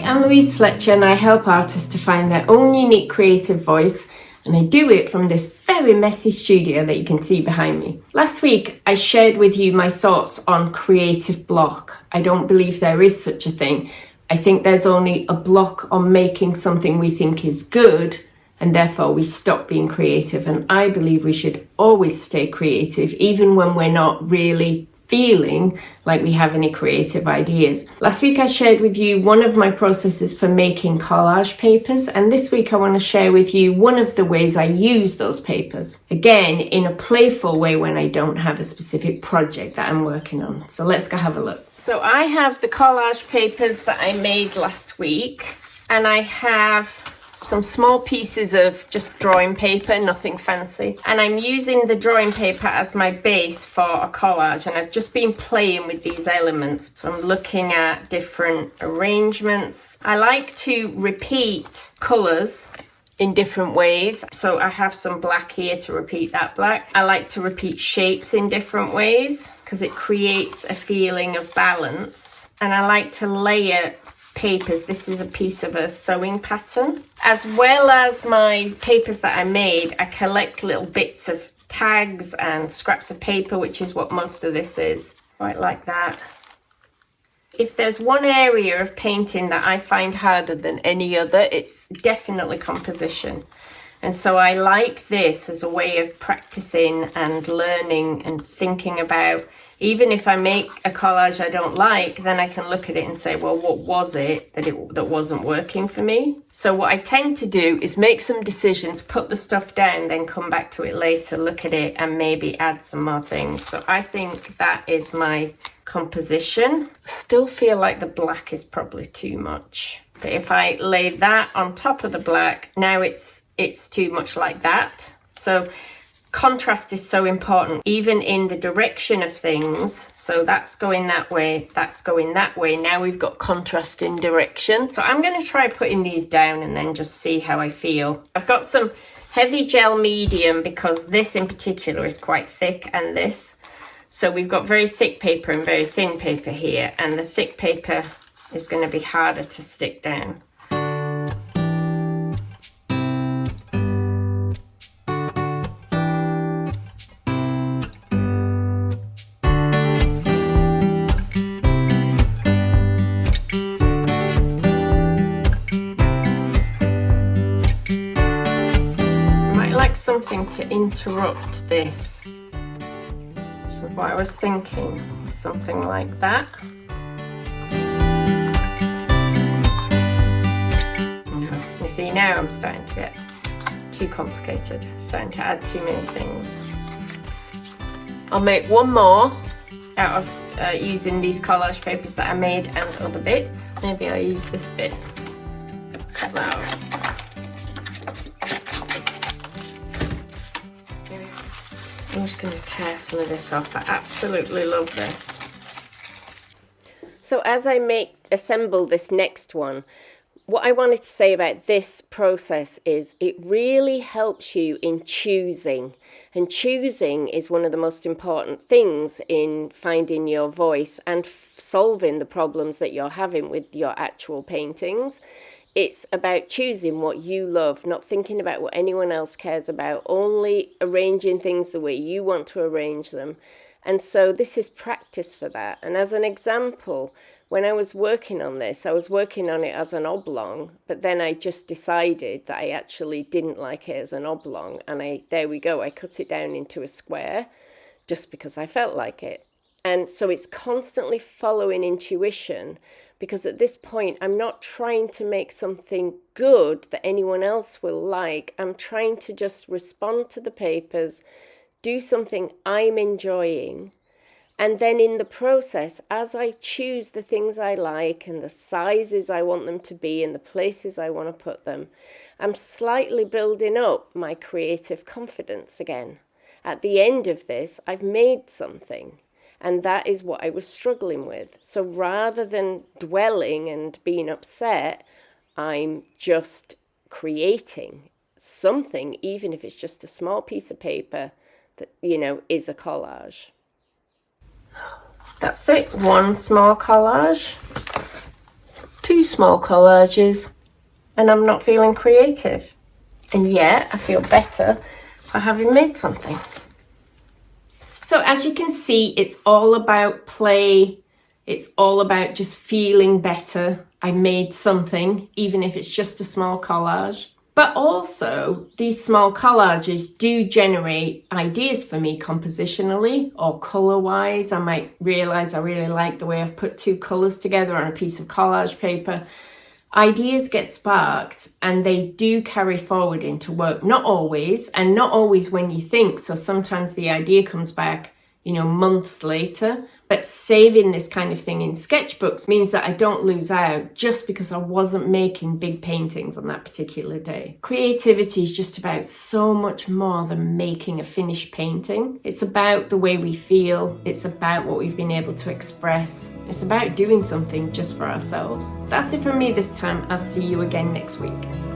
I'm Louise Fletcher and I help artists to find their own unique creative voice, and I do it from this very messy studio that you can see behind me. Last week I shared with you my thoughts on creative block. I don't believe there is such a thing. I think there's only a block on making something we think is good, and therefore we stop being creative. And I believe we should always stay creative, even when we're not really feeling like we have any creative ideas. Last week I shared with you one of my processes for making collage papers, and this week I want to share with you one of the ways I use those papers. Again, in a playful way when I don't have a specific project that I'm working on. So let's go have a look. So I have the collage papers that I made last week, and I have some small pieces of just drawing paper, nothing fancy. And I'm using the drawing paper as my base for a collage, and I've just been playing with these elements. So I'm looking at different arrangements. I like to repeat colours in different ways. So I have some black here to repeat that black. I like to repeat shapes in different ways because it creates a feeling of balance. And I like to layer papers. This is a piece of a sewing pattern. As well as my papers that I made, I collect little bits of tags and scraps of paper, which is what most of this is. Right, like that. If there's one area of painting that I find harder than any other, it's definitely composition. And so I like this as a way of practicing and learning and thinking about, even if I make a collage I don't like, then I can look at it and say, well, what was it that wasn't working for me? So what I tend to do is make some decisions, put the stuff down, then come back to it later, look at it and maybe add some more things. So I think that is my composition. Still feel like the black is probably too much. But if I lay that on top of the black, now it's too much like that. So contrast is so important, even in the direction of things. So that's going that way, that's going that way. Now we've got contrast in direction. So I'm going to try putting these down and then just see how I feel. I've got some heavy gel medium because this in particular is quite thick, and this. So we've got very thick paper and very thin paper here, and the thick paper is going to be harder to stick down. Something to interrupt this. So what I was thinking was something like that. You see, now I'm starting to get too complicated, starting to add too many things. I'll make one more out of using these collage papers that I made and other bits. Maybe I'll use this bit. Cut that out. I'm just going to tear some of this off. I absolutely love this. So as I assemble this next one, what I wanted to say about this process is it really helps you in choosing. And choosing is one of the most important things in finding your voice and solving the problems that you're having with your actual paintings. It's about choosing what you love, not thinking about what anyone else cares about, only arranging things the way you want to arrange them. And so this is practice for that. And as an example, when I was working on this, I was working on it as an oblong, but then I just decided that I actually didn't like it as an oblong. And there we go, I cut it down into a square just because I felt like it. And so it's constantly following intuition, because at this point, I'm not trying to make something good that anyone else will like. I'm trying to just respond to the papers, do something I'm enjoying. And then in the process, as I choose the things I like and the sizes I want them to be and the places I want to put them, I'm slightly building up my creative confidence again. At the end of this, I've made something. And that is what I was struggling with. So rather than dwelling and being upset, I'm just creating something, even if it's just a small piece of paper that, is a collage. That's it. One small collage. 2 small collages and I'm not feeling creative. And yet I feel better for having made something. So as you can see, it's all about play. It's all about just feeling better. I made something, even if it's just a small collage. But also, these small collages do generate ideas for me compositionally or colour-wise. I might realise I really like the way I've put two colours together on a piece of collage paper. Ideas get sparked and they do carry forward into work. Not always, and not always when you think. So sometimes the idea comes back, months later. But saving this kind of thing in sketchbooks means that I don't lose out just because I wasn't making big paintings on that particular day. Creativity is just about so much more than making a finished painting. It's about the way we feel. It's about what we've been able to express. It's about doing something just for ourselves. That's it from me this time. I'll see you again next week.